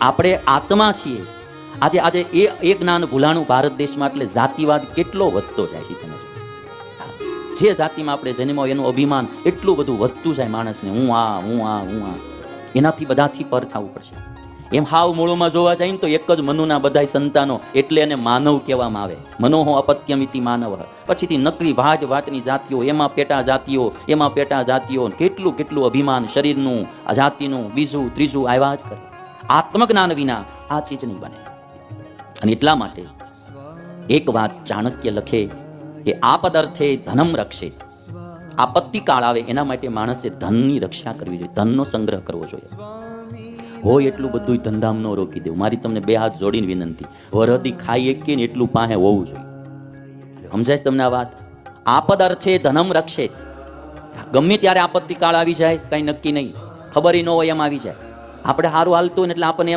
આપણે આત્મા છીએ. આજે એ જ્ઞાન ભૂલાણું ભારત દેશમાં, એટલે જાતિવાદ કેટલો વધતો જાય છે. તમે જે જાતિમાં આપણે જન્મો એનું અભિમાન એટલું બધું વધતું જાય માણસને. હું આ એનાથી બધાથી પર થવું પડશે. એમ હાવ મૂળમાં જોવા જાય ને તો એક જ મનુના બધાય સંતાનો, એટલે એને માનવ કહેવામાં આવે. મનોહો અપત્યમિતિ માનવ. પછીથી નકરી ભાજ વાતની જાતિઓ, એમાં પેટા જાતિઓ, કેટલું કેટલું અભિમાન શરીરનું, આ જાતિનું, બીજું ત્રીજું આવ્યા જ કરે. આત્મજ્ઞાન વિના આ ચીજ નહીં બને. અને એટલા માટે એક વાત ચાણક્ય લખે કે આપદર્થે ધનમ રક્ષે. આપત્તિ કાળ આવે એના માટે માણસે ધનની રક્ષા કરવી જોઈએ, ધનનો સંગ્રહ કરવો જોઈએ. હોય એટલું બધું ધંધામ ન રોકી દેવું. મારી તમને બે હાથ જોડીને વિનંતી, વરદી ખાઈ એકીએ ને એટલું પાસે હોવું જોઈએ. સમજાય તમને આ વાત? આપદર્થે ધનમ રક્ષે. ગમે ત્યારે આપત્તિ કાળ આવી જાય, કઈ નક્કી નહીં, ખબર ન હોય એમ આવી જાય. આપણે સારું હાલતું ને એટલે આપણને